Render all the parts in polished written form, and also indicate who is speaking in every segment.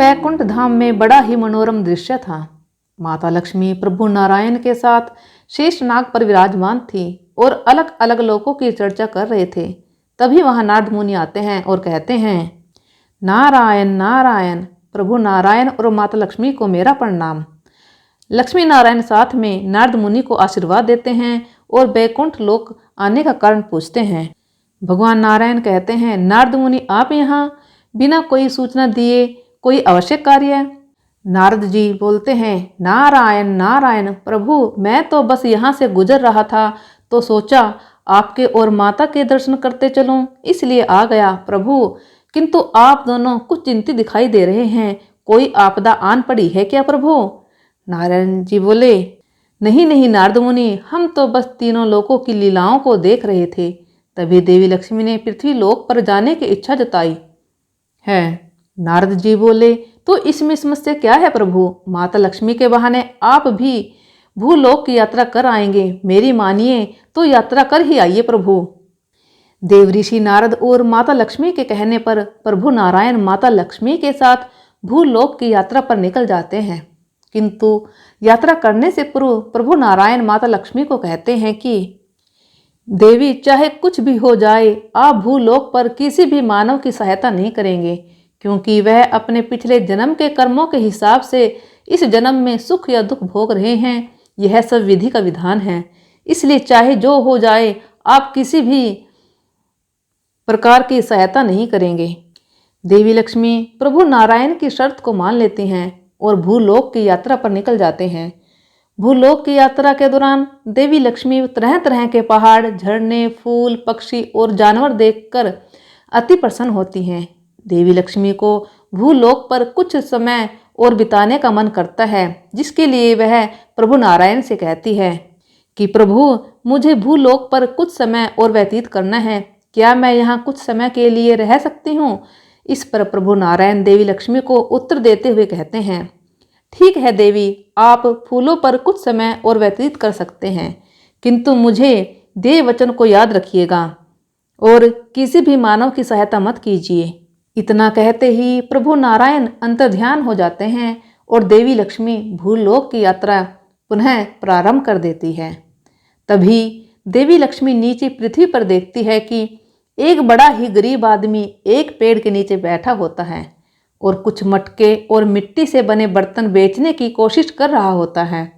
Speaker 1: वैकुंठ धाम में बड़ा ही मनोरम दृश्य था। माता लक्ष्मी प्रभु नारायण के साथ शेषनाग पर विराजमान थी और अलग अलग लोकों की चर्चा कर रहे थे। तभी वहां नारद मुनि आते हैं और कहते हैं, नारायण नारायण, प्रभु नारायण और माता लक्ष्मी को मेरा प्रणाम। लक्ष्मी नारायण साथ में नारद मुनि को आशीर्वाद देते हैं और वैकुंठ लोक आने का कारण पूछते हैं। भगवान नारायण कहते हैं, नारद मुनि आप यहाँ बिना कोई सूचना दिए कोई आवश्यक कार्य है? नारद जी बोलते हैं, नारायण नारायण, प्रभु मैं तो बस यहाँ से गुजर रहा था तो सोचा आपके और माता के दर्शन करते चलूं, इसलिए आ गया प्रभु। किंतु आप दोनों कुछ चिंतित दिखाई दे रहे हैं, कोई आपदा आन पड़ी है क्या प्रभु? नारायण जी बोले, नहीं नहीं नारद मुनि, हम तो बस तीनों लोकों की लीलाओं को देख रहे थे। तभी देवी लक्ष्मी ने पृथ्वी लोक पर जाने की इच्छा जताई है। नारद जी बोले, तो इसमें समस्या क्या है प्रभु? माता लक्ष्मी के बहाने आप भी भूलोक की यात्रा कर आएंगे, मेरी मानिए तो यात्रा कर ही आइए प्रभु। देव ऋषि नारद और माता लक्ष्मी के कहने पर प्रभु नारायण माता लक्ष्मी के साथ भूलोक की यात्रा पर निकल जाते हैं। किंतु यात्रा करने से पूर्व प्रभु नारायण माता लक्ष्मी को कहते हैं कि देवी, चाहे कुछ भी हो जाए, आप भूलोक पर किसी भी मानव की सहायता नहीं करेंगे, क्योंकि वह अपने पिछले जन्म के कर्मों के हिसाब से इस जन्म में सुख या दुख भोग रहे हैं। यह सब विधि का विधान है, इसलिए चाहे जो हो जाए आप किसी भी प्रकार की सहायता नहीं करेंगे। देवी लक्ष्मी प्रभु नारायण की शर्त को मान लेती हैं और भूलोक की यात्रा पर निकल जाते हैं। भूलोक की यात्रा के दौरान देवी लक्ष्मी तरह तरह के पहाड़, झरने, फूल, पक्षी और जानवर देखकर अति प्रसन्न होती हैं। देवी लक्ष्मी को भूलोक पर कुछ समय और बिताने का मन करता है, जिसके लिए वह प्रभु नारायण से कहती है कि प्रभु, मुझे भूलोक पर कुछ समय और व्यतीत करना है, क्या मैं यहाँ कुछ समय के लिए रह सकती हूँ? इस पर प्रभु नारायण देवी लक्ष्मी को उत्तर देते हुए कहते हैं, ठीक है देवी, आप फूलों पर कुछ समय और व्यतीत कर सकते हैं, किंतु मुझे देव वचन को याद रखिएगा और किसी भी मानव की सहायता मत कीजिए। इतना कहते ही प्रभु नारायण अंतर्ध्यान हो जाते हैं और देवी लक्ष्मी भूलोक की यात्रा पुनः प्रारंभ कर देती है। तभी देवी लक्ष्मी नीचे पृथ्वी पर देखती है कि एक बड़ा ही गरीब आदमी एक पेड़ के नीचे बैठा होता है और कुछ मटके और मिट्टी से बने बर्तन बेचने की कोशिश कर रहा होता है।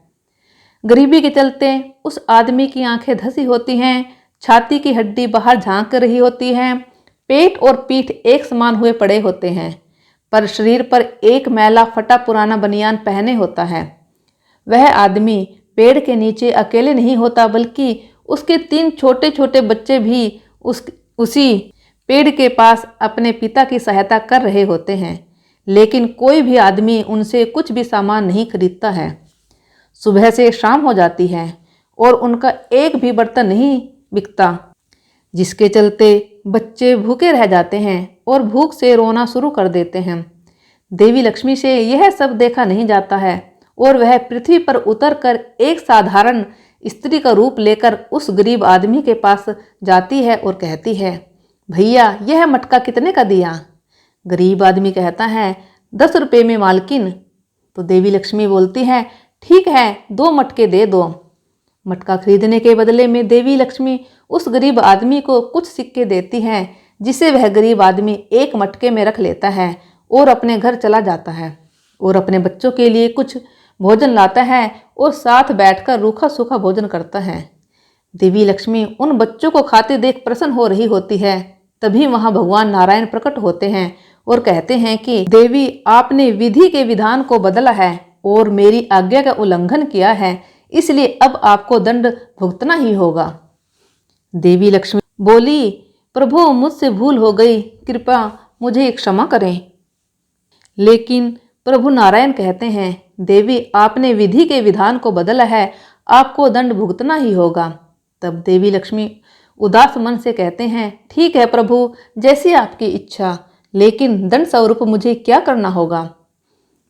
Speaker 1: गरीबी के चलते उस आदमी की आंखें धसी होती हैं, छाती की हड्डी बाहर झांक रही होती है, पेट और पीठ एक समान हुए पड़े होते हैं, पर शरीर पर एक मैला फटा पुराना बनियान पहने होता है। वह आदमी पेड़ के नीचे अकेले नहीं होता, बल्कि उसके 3 छोटे छोटे बच्चे भी उसी पेड़ के पास अपने पिता की सहायता कर रहे होते हैं, लेकिन कोई भी आदमी उनसे कुछ भी सामान नहीं खरीदता है। सुबह से शाम हो जाती है और उनका एक भी बर्तन नहीं बिकता, जिसके चलते बच्चे भूखे रह जाते हैं और भूख से रोना शुरू कर देते हैं। देवी लक्ष्मी से यह सब देखा नहीं जाता है और वह पृथ्वी पर उतरकर एक साधारण स्त्री का रूप लेकर उस गरीब आदमी के पास जाती है और कहती है, भैया यह मटका कितने का दिया? गरीब आदमी कहता है, 10 रुपये में मालकिन। तो देवी लक्ष्मी बोलती है, ठीक है, 2 मटके दे दो। मटका खरीदने के बदले में देवी लक्ष्मी उस गरीब आदमी को कुछ सिक्के देती है, जिसे वह गरीब आदमी एक मटके में रख लेता है और अपने घर चला जाता है और अपने बच्चों के लिए कुछ भोजन लाता है और साथ बैठकर रूखा सूखा भोजन करता है। देवी लक्ष्मी उन बच्चों को खाते देख प्रसन्न हो रही होती है। तभी वहां भगवान नारायण प्रकट होते हैं और कहते हैं कि देवी, आपने विधि के विधान को बदला है और मेरी आज्ञा का उल्लंघन किया है, इसलिए अब आपको दंड भुगतना ही होगा। देवी लक्ष्मी बोली, प्रभु मुझसे भूल हो गई, कृपया मुझे क्षमा करें। लेकिन प्रभु नारायण कहते हैं, देवी आपने विधि के विधान को बदला है, आपको दंड भुगतना ही होगा। तब देवी लक्ष्मी उदास मन से कहते हैं, ठीक है प्रभु, जैसी आपकी इच्छा, लेकिन दंड स्वरूप मुझे क्या करना होगा?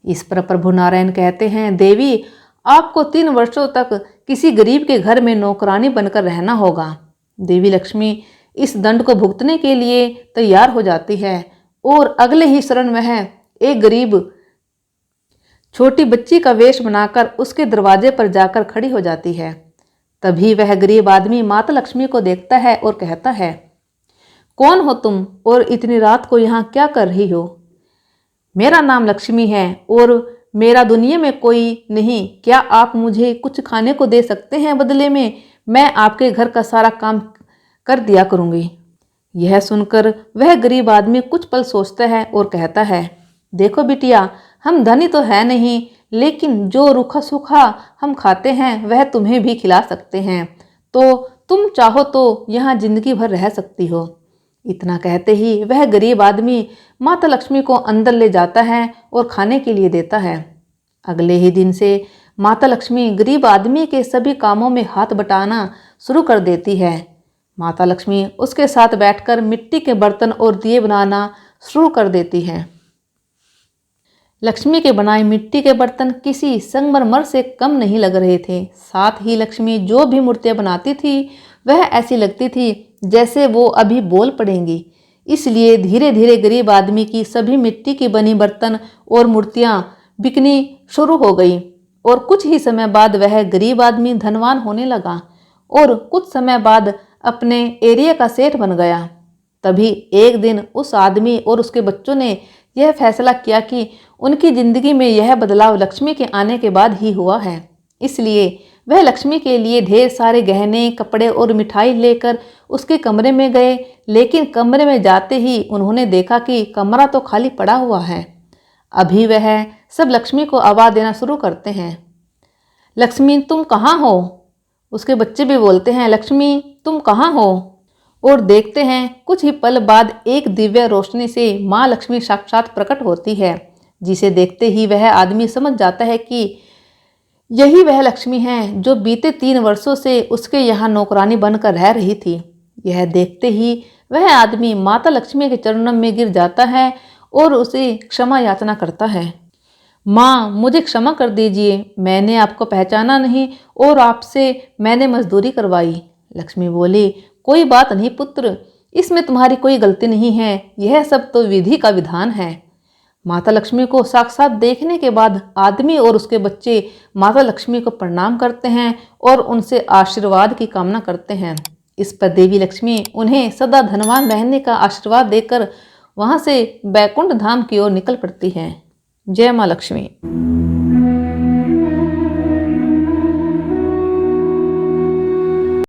Speaker 1: इस पर प्रभु नारायण कहते हैं, देवी आपको 3 वर्षों तक किसी गरीब के घर में नौकरानी बनकर रहना होगा। देवी लक्ष्मी इस दंड को भुगतने के लिए तैयार हो जाती है और अगले ही क्षण वह एक गरीब छोटी बच्ची का वेश बनाकर उसके दरवाजे पर जाकर खड़ी हो जाती है। तभी वह गरीब आदमी माता लक्ष्मी को देखता है और कहता है, कौन हो तुम और इतनी रात को यहाँ क्या कर रही हो? मेरा नाम लक्ष्मी है और मेरा दुनिया में कोई नहीं, क्या आप मुझे कुछ खाने को दे सकते हैं? बदले में मैं आपके घर का सारा काम कर दिया करूँगी। यह सुनकर वह गरीब आदमी कुछ पल सोचता है और कहता है, देखो बिटिया, हम धनी तो है नहीं, लेकिन जो रूखा सूखा हम खाते हैं वह तुम्हें भी खिला सकते हैं, तो तुम चाहो तो यहाँ जिंदगी भर रह सकती हो। इतना कहते ही वह गरीब आदमी माता लक्ष्मी को अंदर ले जाता है और खाने के लिए देता है। अगले ही दिन से माता लक्ष्मी गरीब आदमी के सभी कामों में हाथ बटाना शुरू कर देती है। माता लक्ष्मी उसके साथ बैठकर मिट्टी के बर्तन और दिए बनाना शुरू कर देती है। लक्ष्मी के बनाए मिट्टी के बर्तन किसी संगमरमर से कम नहीं लग रहे थे। साथ ही लक्ष्मी जो भी मूर्तियां बनाती थी वह ऐसी लगती थी जैसे वो अभी बोल पड़ेंगी। इसलिए धीरे धीरे गरीब आदमी की सभी मिट्टी की बनी बर्तन और मूर्तियां बिकनी शुरू हो गई और कुछ ही समय बाद वह गरीब आदमी धनवान होने लगा और कुछ समय बाद अपने एरिया का सेठ बन गया। तभी एक दिन उस आदमी और उसके बच्चों ने यह फैसला किया कि उनकी जिंदगी में यह बदलाव लक्ष्मी के आने के बाद ही हुआ है। इसलिए वह लक्ष्मी के लिए ढेर सारे गहने, कपड़े और मिठाई लेकर उसके कमरे में गए, लेकिन कमरे में जाते ही उन्होंने देखा कि कमरा तो खाली पड़ा हुआ है। अभी वह सब लक्ष्मी को आवाज़ देना शुरू करते हैं, लक्ष्मी तुम कहाँ हो? उसके बच्चे भी बोलते हैं, लक्ष्मी तुम कहाँ हो? और देखते हैं कुछ ही पल बाद एक दिव्य रोशनी से माँ लक्ष्मी साक्षात प्रकट होती है, जिसे देखते ही वह आदमी समझ जाता है कि यही वह लक्ष्मी है जो बीते 3 वर्षों से उसके यहाँ नौकरानी बनकर रह रही थी। यह देखते ही वह आदमी माता लक्ष्मी के चरणों में गिर जाता है और उसे क्षमा याचना करता है। माँ, मुझे क्षमा कर दीजिए, मैंने आपको पहचाना नहीं और आपसे मैंने मजदूरी करवाई। लक्ष्मी बोली, कोई बात नहीं पुत्र, इसमें तुम्हारी कोई गलती नहीं है, यह सब तो विधि का विधान है। माता लक्ष्मी को साक्षात देखने के बाद आदमी और उसके बच्चे माता लक्ष्मी को प्रणाम करते हैं और उनसे आशीर्वाद की कामना करते हैं। इस पर देवी लक्ष्मी उन्हें सदा धनवान रहने का आशीर्वाद देकर वहां से बैकुंठ धाम की ओर निकल पड़ती है। जय माँ लक्ष्मी।